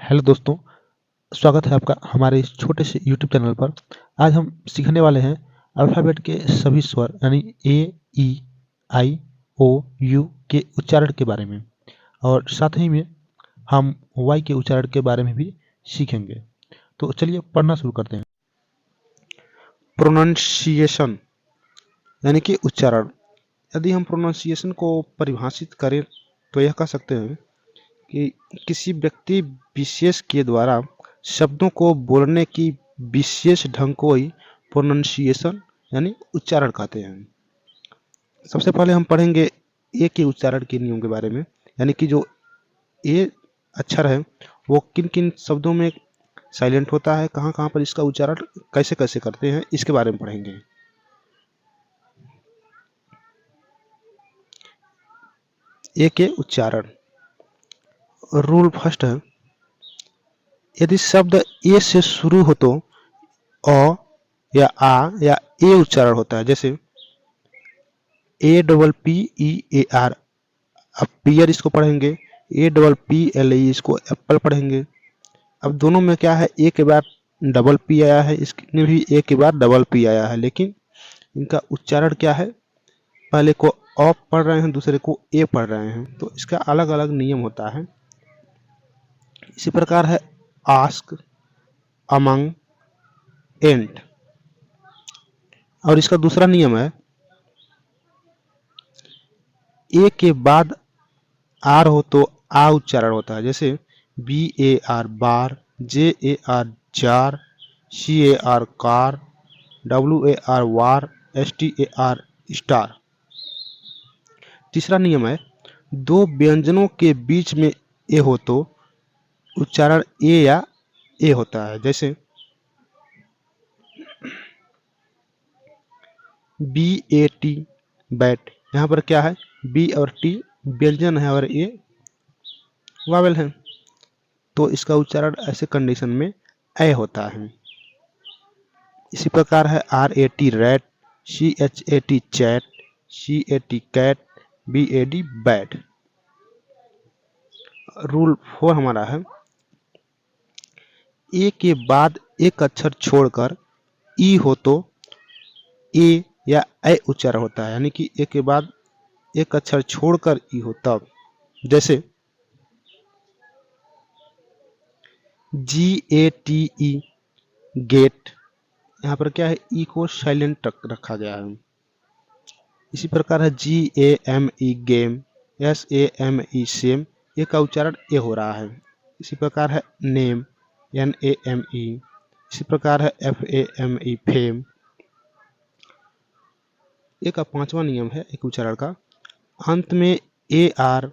Hello दोस्तों, स्वागत है आपका हमारे इस छोटे से यूट्यूब चैनल पर। आज हम सीखने वाले हैं अल्फ़ाबेट के सभी स्वर यानी ए, ई, आई, ओ, यू के उच्चारण के बारे में और साथ ही में हम वाई के उच्चारण के बारे में भी सीखेंगे। तो चलिए पढ़ना शुरू करते हैं। प्रोनाउंसिएशन यानी कि उच्चारण। यदि हम प्रोनाउंसिएशन को परिभाषित करें तो यह कह सकते हैं कि किसी व्यक्ति विशेष के द्वारा शब्दों को बोलने की विशेष ढंग को ही प्रोनाउंसिएशन यानी उच्चारण कहते हैं। सबसे पहले हम पढ़ेंगे ए के उच्चारण के नियम के बारे में, यानी कि जो ए अक्षर है वो किन किन शब्दों में साइलेंट होता है, कहाँ कहाँ पर इसका उच्चारण कैसे कैसे करते हैं, इसके बारे में पढ़ेंगे। ए के उच्चारण। रूल फर्स्ट है, यदि शब्द ए से शुरू हो तो अ या आ या ए उच्चारण होता है। जैसे A double P E A R, अब पियर इसको पढ़ेंगे, A double P L E इसको एप्पल पढ़ेंगे। अब दोनों में क्या है, ए के बाद डबल पी आया है, इसमें भी ए के बाद डबल पी आया है, लेकिन इनका उच्चारण क्या है, पहले को अ पढ़ रहे हैं, दूसरे को ए पढ़ रहे हैं, तो इसका अलग अलग नियम होता है। इसी प्रकार है आस्क, अमंग, एंट। और इसका दूसरा नियम है, ए के बाद आर हो तो आ उच्चारण होता है। जैसे B A R bar, J A R jar, C A R car, W A R war, S T A R star. तीसरा नियम है, दो व्यंजनों के बीच में ए हो तो उच्चारण ए या ए होता है। जैसे बी ए टी बैट, यहाँ पर क्या है, बी और टी व्यंजन है और ए वावेल है, तो इसका उच्चारण ऐसे कंडीशन में ए होता है। इसी प्रकार है R A T rat, C H A T chat, C A T cat, B A D bat. Rule 4 हमारा है, ए के बाद एक अक्षर छोड़कर ई हो तो ए या ए उच्चारण होता है, यानी कि ए के बाद एक अक्षर छोड़कर ई हो तब। जैसे जी ए टी ई गेट, यहाँ पर क्या है, ई को साइलेंट रखा गया है। इसी प्रकार है G A M E game, S A M E same, A का उच्चारण ए हो रहा है। इसी प्रकार है name, N A M E. इसी प्रकार है F A M E fame. A का पांचवा नियम है एक उच्चारण का, अंत में ए आर,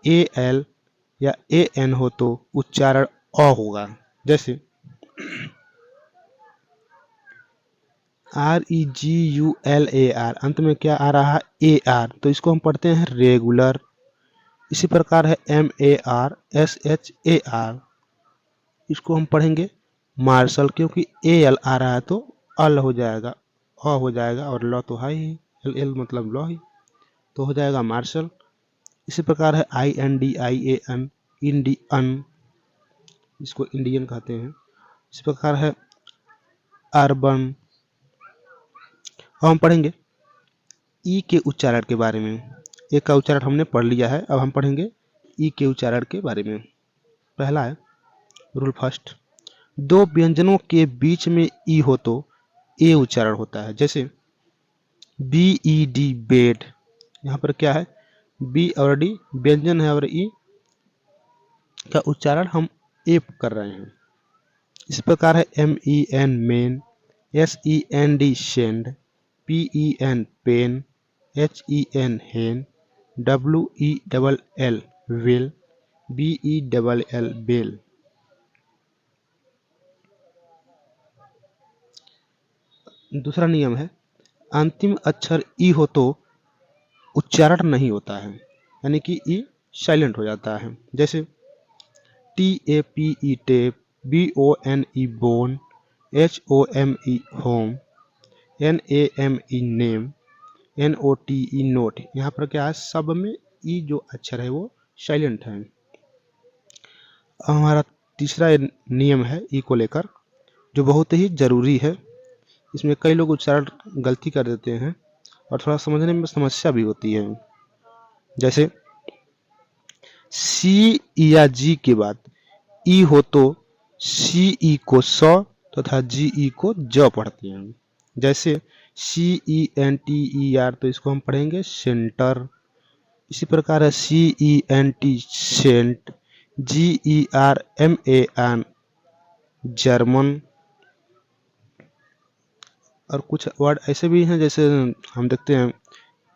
ए एल या ए एन हो तो उच्चारण अ होगा। जैसे R E G U L A R, अंत में क्या आ रहा है, ए आर, तो इसको हम पढ़ते हैं रेगुलर। इसी प्रकार है M A R S H A R, इसको हम पढ़ेंगे मार्शल, क्योंकि ए एल आ रहा है तो अल हो जाएगा, अ हो जाएगा, और ल तो है ही, एल एल मतलब ल ही, तो हो जाएगा मार्शल। इसी प्रकार है I N D I A N, Indian, इसको इंडियन कहते हैं। इस प्रकार है अर्बन। अब हम पढ़ेंगे ई के उच्चारण के बारे में। ए का उच्चारण हमने पढ़ लिया है, अब हम पढ़ेंगे ई के उच्चारण के बारे में। पहला है रूल फर्स्ट, दो व्यंजनों के बीच में ई हो तो ए उच्चारण होता है। जैसे बी ई डी बेड, यहाँ पर क्या है, बी और डी व्यंजन है और ई का उच्चारण हम ए कर रहे हैं। इस प्रकार है M E N men, S E N D send, P E N pen, H E N hen, W E double L well, B E double L bell. दूसरा नियम है, अंतिम अक्षर ई हो तो उच्चारण नहीं होता है, यानी कि ई साइलेंट हो जाता है। जैसे T A P E tape, B O N E bone, H O M E home, N A M E name, N O T E note. यहाँ पर क्या है, सब में ई जो अक्षर है वो साइलेंट है। हमारा तीसरा नियम है ई को लेकर, जो बहुत ही ज़रूरी है। इसमें कई लोग उच्चारण गलती कर देते हैं और थोड़ा समझने में समस्या भी होती है। जैसे सी या जी के बाद ई हो तो सी ई को स तथा जी ई को ज पढ़ते हैं। जैसे CENTER, तो इसको हम पढ़ेंगे सेंटर। इसी प्रकार है CENT सेंट, GERMAN जर्मन। और कुछ वर्ड ऐसे भी हैं, जैसे हम देखते हैं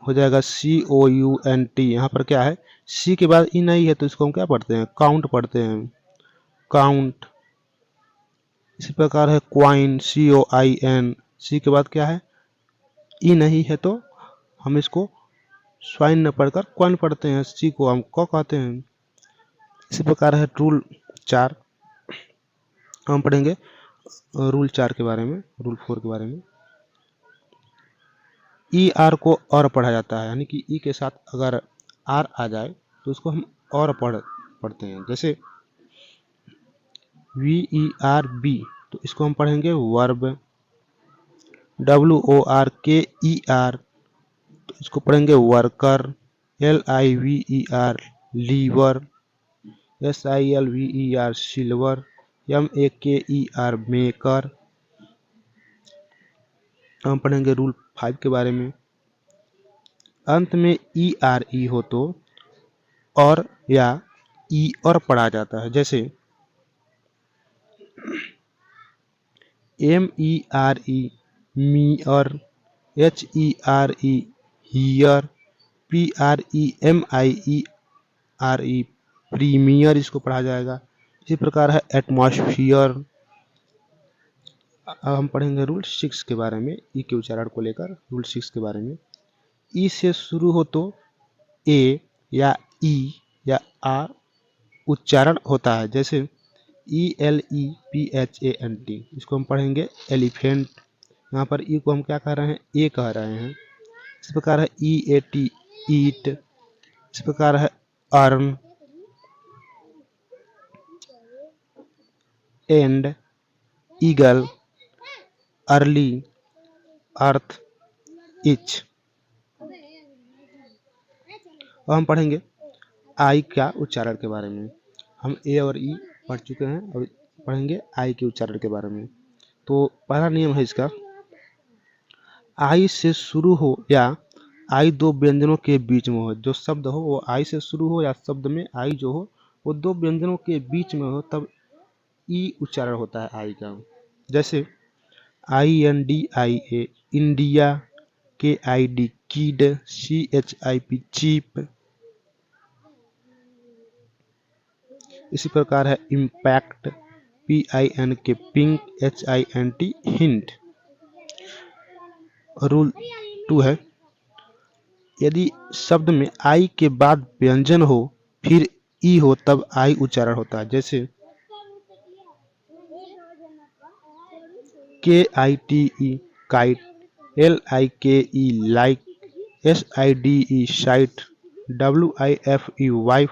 हो जाएगा COUNT। यहाँ पर क्या है, सी के बाद ई नहीं है तो इसको हम क्या पढ़ते हैं, काउंट पढ़ते हैं, काउंट। इसी प्रकार है क्वाइन, COIN। सी के बाद क्या है, ई नहीं है तो हम इसको स्वाइन न पढ़कर क्वाइन पढ़ते हैं, सी को हम क कहते हैं। इसी प्रकार है रूल 4। हम पढ़ेंगे रूल 4 के बारे में, रूल 4 के बारे में। ई आर को और पढ़ा जाता है, यानी कि ई के साथ अगर आर आ जाए तो उसको हम और पढ़ते हैं। जैसे VERB, तो इसको हम पढ़ेंगे वर्ब। WORKER, तो इसको पढ़ेंगे worker. LIVER liver. SILVER silver. MAKER maker. हम पढ़ेंगे रूल 5 के बारे में। अंत में ERE हो तो और या ई और पढ़ा जाता है। जैसे MERE mere, HERE here, PREMIERE premiere, इसको पढ़ा जाएगा। इसी प्रकार है एटमॉस्फियर। अब हम पढ़ेंगे रूल 6 के बारे में, ई के उच्चारण को लेकर रूल 6 के बारे में। ई से शुरू हो तो ए या ई या आ उच्चारण होता है। जैसे ELEPHANT, इसको हम पढ़ेंगे एलिफेंट। यहाँ पर ई को हम क्या कह रहे हैं, ए कह रहे हैं। इस प्रकार है EAT ईट। इस प्रकार है earn and eagle, early, earth, etch. और हम पढ़ेंगे आई का उच्चारण के बारे में। हम ए और ई पढ़ चुके हैं और पढ़ेंगे आई के उच्चारण के बारे में। तो पहला नियम है इसका, आई से शुरू हो या आई दो व्यंजनों के बीच में हो। जो शब्द हो वो आई से शुरू हो या शब्द में आई जो हो वो दो व्यंजनों के बीच में हो, तब ई उच्चारण होता है आई का। जैसे INDIA India, KID kid, CHIP chip. इसी प्रकार है impact, PINK pink, HINT hint. Rule 2 है, यदि शब्द में आई के बाद व्यंजन हो फिर ई हो तब आई उच्चारण होता है। जैसे KITE kite, LIKE like, SIDE site, WIFE wife,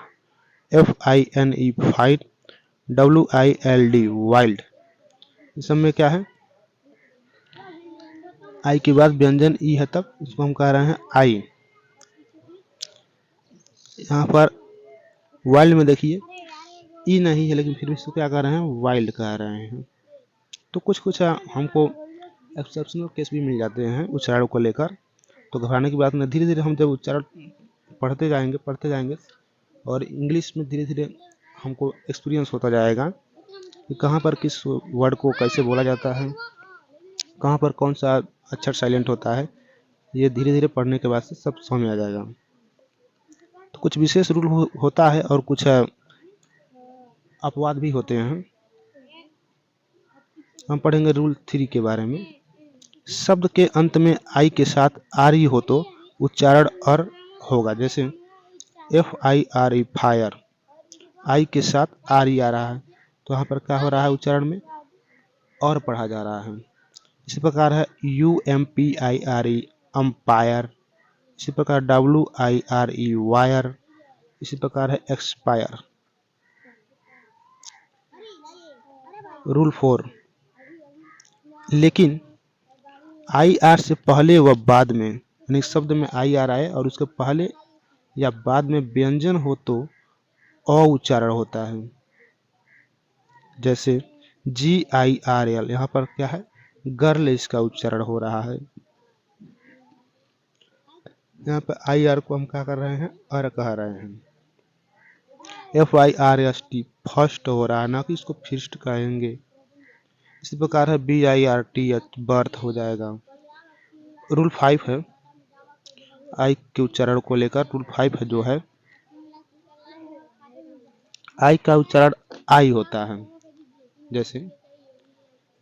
FINE fight, WILD wild. इस सब में क्या है, आई के बाद व्यंजन ई है तब इसको हम कह रहे हैं आई। यहाँ पर वाइल्ड में देखिए ई नहीं है लेकिन फिर भी इसको क्या कह रहे हैं, वाइल्ड कह रहे हैं। तो कुछ कुछ हमको एक्सेप्शनल केस भी मिल जाते हैं उच्चारण को लेकर। तो घबराने की बात नहीं, धीरे धीरे हम जब उच्चारण पढ़ते जाएंगे और इंग्लिश में धीरे धीरे हमको एक्सपीरियंस होता जाएगा कि कहाँ पर किस वर्ड को कैसे बोला जाता है, कहाँ पर कौन सा अक्षर साइलेंट होता है। ये धीरे धीरे पढ़ने के बाद से सब समझ में आ जाएगा। तो कुछ विशेष रूल होता है और कुछ अपवाद भी होते हैं। हम पढ़ेंगे रूल 3 के बारे में। शब्द के अंत में आई के साथ आर ई हो तो उच्चारण अर होगा। जैसे FIRE फायर, आई के साथ आर ई आ रहा है तो यहाँ पर क्या हो रहा है, उच्चारण में और पढ़ा जा रहा है। इसी प्रकार है UMPIRE अम्पायर। इसी प्रकार WIRE वायर। इसी प्रकार है एक्सपायर। रूल 4, लेकिन आई आर से पहले व बाद में, यानी शब्द में आई आर आए और उसके पहले या बाद में व्यंजन हो तो अ उच्चारण होता है। जैसे GIRL, यहाँ पर क्या है, गर्ल इसका उच्चारण हो रहा है। यहाँ पर IR को हम क्या कर रहे हैं, अर कह रहे हैं। FIRST फर्स्ट हो रहा है, ना कि इसको फिस्ट कहेंगे। इसी प्रकार है BIRTH बर्थ हो जाएगा। रूल 5 है आई के उच्चारण को लेकर। रूल 5 है जो है, आई का उच्चारण आई होता है। जैसे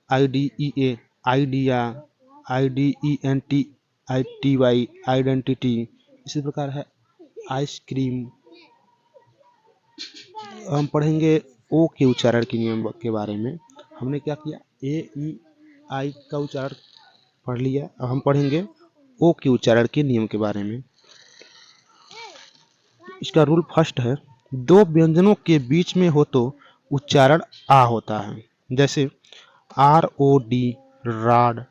IDEA, idea, IDENT, ITY, identity. इसी प्रकार है आइसक्रीम। हम पढ़ेंगे ओ के उच्चारण के नियम के बारे में। हमने क्या किया, AEI का उच्चारण पढ़ लिया। अब हम पढ़ेंगे ओ के उच्चारण के नियम के बारे में। इसका रूल फर्स्ट है, दो व्यंजनों के बीच में हो तो उच्चारण आ होता है। जैसे ROD, राड।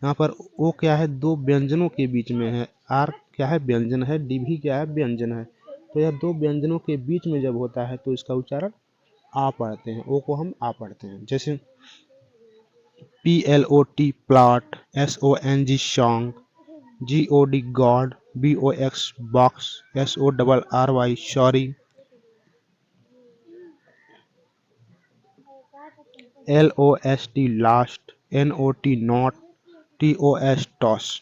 यहाँ पर ओ क्या है, दो व्यंजनों के बीच में है। आर क्या है, व्यंजन है। डी भी क्या है, व्यंजन है। तो यह दो व्यंजनों के बीच में जब होता है तो इसका उच्चारण आ पढ़ते हैं। ओ को हम आ पढ़ते हैं। जैसे PLOT, plot, SONG, song, GOD, God, BOX, box, SORRY, sorry, LOST, last, NOT, not, TOS, toss.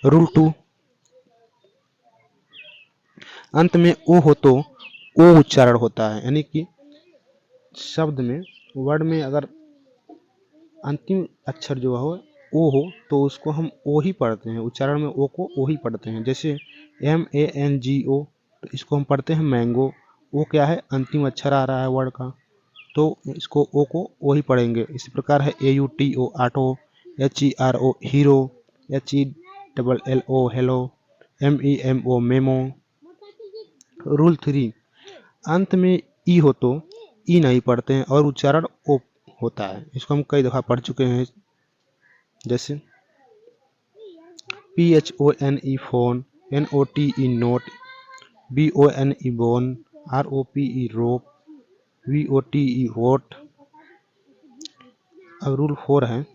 Rule 2, अंत में ओ हो तो ओ उच्चारण होता है। यानी कि शब्द में, वर्ड में अगर अंतिम अक्षर जो हो ओ हो तो उसको हम ओ ही पढ़ते हैं। उच्चारण में ओ को ओ ही पढ़ते हैं। जैसे MANGO, तो इसको हम पढ़ते हैं मैंगो। ओ क्या है, अंतिम अक्षर आ रहा है वर्ड का, तो इसको ओ को ओ ही पढ़ेंगे। इसी प्रकार है AUTO, auto, HERO, hero, HELLO, hello, MEMO, memo. Rule 3, अंत में ई हो तो ई नहीं पढ़ते हैं और उच्चारण ओ होता है। इसको हम कई दफ़ा पढ़ चुके हैं। जैसे PHONE, phone, NOTE, note, BONE, bone, ROPE, रोप, VOTE, वोट। अब रूल 4 है,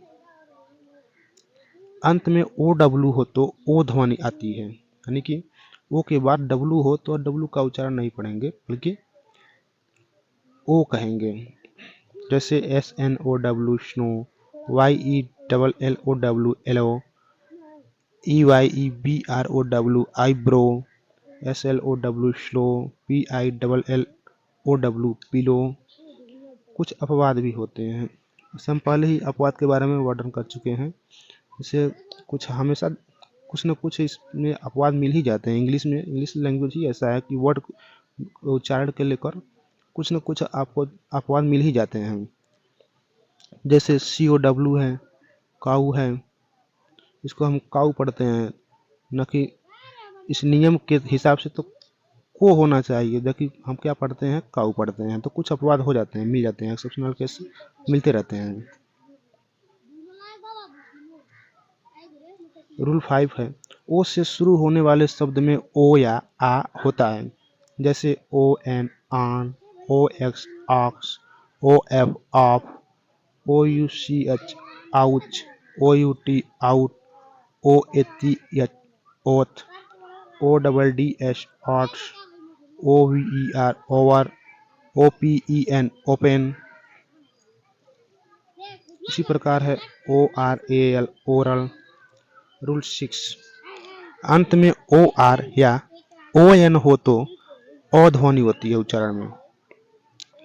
अंत में OW हो तो ओ ध्वनि आती है। यानी कि ओ के बाद W हो तो W का उच्चारण नहीं पढ़ेंगे बल्कि ओ कहेंगे। जैसे SNOW, snow, YELLOW, yellow, EYEBROW, eyebrow, SLOW, slow, PILLOW, pillow. कुछ अपवाद भी होते हैं। इसे हम पहले ही अपवाद के बारे में वर्णन कर चुके हैं। इसे कुछ हमेशा कुछ न कुछ इसमें अपवाद मिल ही जाते हैं। इंग्लिश लैंग्वेज ही ऐसा है कि वर्ड उच्चारण के लेकर कुछ न कुछ आपको अपवाद मिल ही जाते हैं। जैसे COW है, काऊ है, इसको हम काऊ पढ़ते हैं, न कि इस नियम के हिसाब से तो को होना चाहिए, जबकि हम क्या पढ़ते हैं, काऊ पढ़ते हैं। तो कुछ अपवाद हो जाते हैं, मिल जाते हैं, एक्सेप्शनल केस मिलते रहते हैं। रूल 5 है, ओ से शुरू होने वाले शब्द में ओ या आ होता है। जैसे ON, on, OX, ox, OF, of, OUCH, ouch, OUT, out, OATH, oath, ODDS, odds, OVER, over, OPEN, open. इसी प्रकार है ORAL, ओरल। रूल 6, अंत में OR या ON हो तो अ ध्वनि होती है उच्चारण में।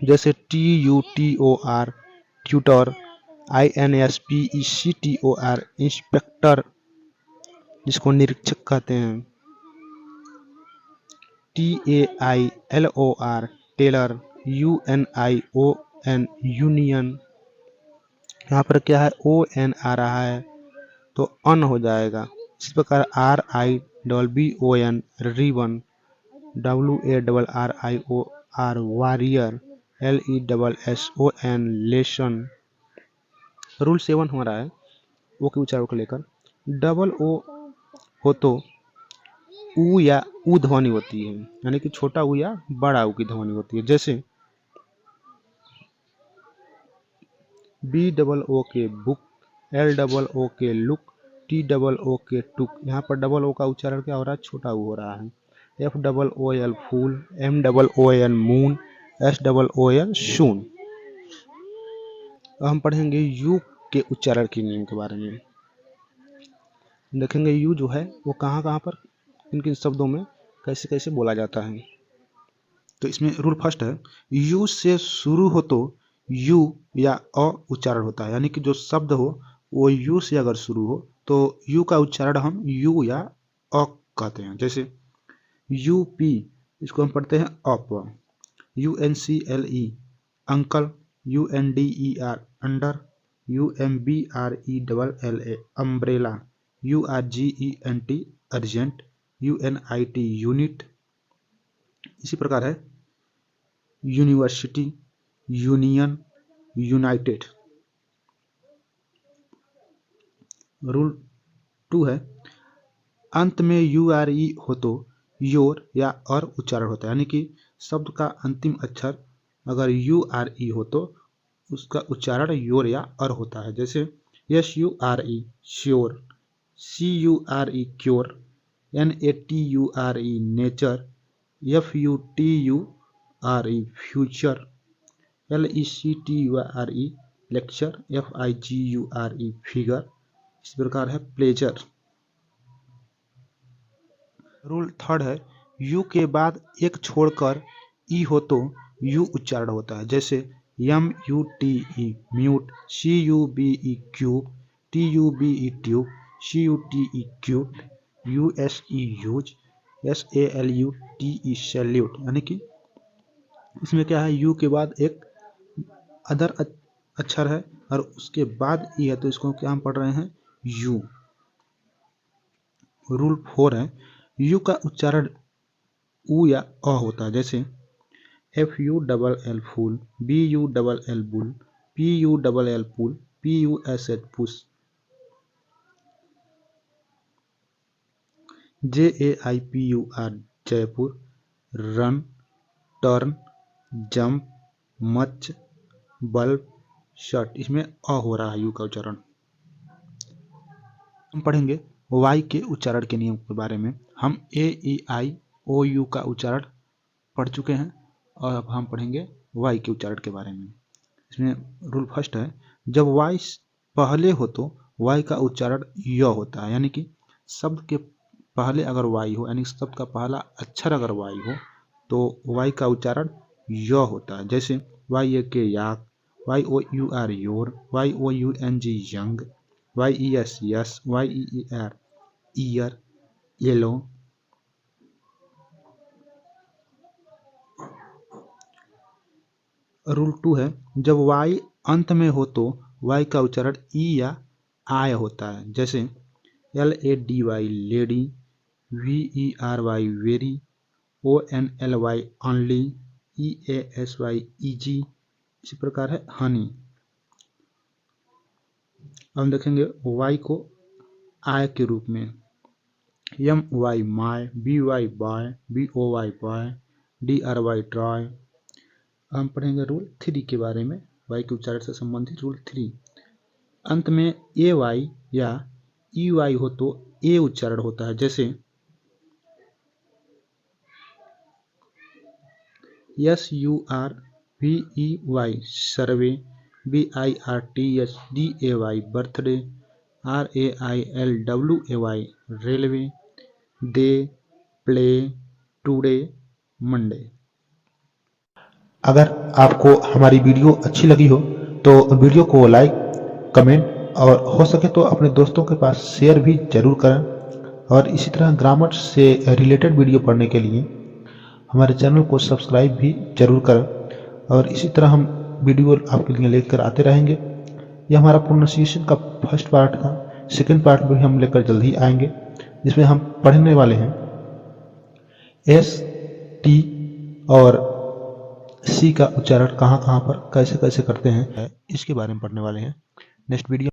जैसे TUTOR, ट्यूटर, INSPECTOR, इंस्पेक्टर, जिसको निरीक्षक कहते हैं। TAILOR, tailor, UNION, union. यहाँ पर क्या है, ON आ रहा है तो अन हो जाएगा। इस प्रकार RIBBON, ribbon, WARRIO, R warrior, LESSON lesson. Rule 7 हमारा है ओ के उच्चारण को लेकर। डबल ओ हो तो ऊ या ऊ ध्वनि होती है, यानी कि छोटा ऊ या बड़ा ऊ की ध्वनि होती है। जैसे BOO के बुक, LOO के लुक, TOO के टुक। यहाँ पर डबल ओ का उच्चारण क्या हो रहा है? छोटा ऊ हो रहा है। FOOL फूल, MOON मून, SOON शून। अब हम पढ़ेंगे यू के उच्चारण के नियम के बारे में। देखेंगे यू जो है वो कहाँ कहाँ पर, किन किन शब्दों में कैसे कैसे बोला जाता है। तो इसमें रूल फर्स्ट है, यू से शुरू हो तो यू या अ उच्चारण होता है, यानी कि जो शब्द हो वो यू से अगर शुरू हो तो यू का उच्चारण हम यू या अ कहते हैं। जैसे UP, इसको हम पढ़ते हैं up. UNCLE uncle, UNDER under, UMBRELLA umbrella, URGENT urgent, UNIT unit. इसी प्रकार है यूनिवर्सिटी, यूनियन, यूनाइटेड। रूल 2 है, अंत में URE हो तो योर या और उच्चारण होता है, यानी कि शब्द का अंतिम अक्षर अगर URE हो तो उसका उच्चारण योर या और होता है। जैसे SURE sure, CURE cure, NATURE nature, FUTURE future, LECTURE lecture, FIGURE figure. इस प्रकार है प्लेजर। रूल 3 है, यू के बाद एक छोड़कर ई हो तो यू उच्चारण होता है। जैसे MUTE mute, CUBE cube, TUBE tube, CUTE cute, USE use, SALUTE salute. यानी कि इसमें क्या है, यू के बाद एक अदर अक्षर है और उसके बाद ई है तो इसको क्या हम पढ़ रहे हैं? यू। रूल 4 है, यू का उच्चारण ऊ या अ होता है। जैसे FULL फूल, BULL बुल, PULL पुल, PUSH push, JAIPUR Jaipur, run, turn, jump, much, bulb, shirt. इसमें अ हो रहा है यू का उच्चारण। हम पढ़ेंगे वाई के उच्चारण के नियम के बारे में। हम AEIOU का उच्चारण पढ़ चुके हैं और अब हम पढ़ेंगे वाई के उच्चारण के बारे में। इसमें रूल फर्स्ट है, जब वाई पहले हो तो वाई का उच्चारण य होता है, यानी कि शब्द के पहले अगर वाई हो, यानी शब्द का पहला अक्षर अगर वाई हो तो वाई का उच्चारण य होता है। जैसे YAK yak, YOUR your, YOUNG young, YES yes, YEER year, yellow. Rule 2 है, जब वाई अंत में हो तो वाई का उच्चारण ई या आय होता है। जैसे LADY lady, VERY very, ONLY only, EASY easy. इसी प्रकार है हनी। हम देखेंगे वाई को आय के रूप में, MY my, BY by, BOY boy, DRY dry. हम पढ़ेंगे रूल 3 के बारे में, वाई के उच्चारण से संबंधित रूल 3। अंत में AY या EY हो तो ए उच्चारण होता है। जैसे SURVEY सर्वे, BIRTHDAY बर्थडे, RAILWAY रेलवे, दे, प्ले, टुडे, मंडे। अगर आपको हमारी वीडियो अच्छी लगी हो तो वीडियो को लाइक, कमेंट और हो सके तो अपने दोस्तों के पास शेयर भी जरूर करें। और इसी तरह ग्रामर से रिलेटेड वीडियो पढ़ने के लिए हमारे चैनल को सब्सक्राइब भी जरूर करें। और इसी तरह हम वीडियो आपके लिए लेकर आते रहेंगे। यह हमारा प्रोनाउंसिएशन का फर्स्ट पार्ट था। सेकंड पार्ट में हम लेकर जल्द ही आएंगे, जिसमें हम पढ़ने वाले हैं ST और सी का उच्चारण कहाँ कहाँ पर कैसे कैसे करते हैं इसके बारे में पढ़ने वाले हैं। Next video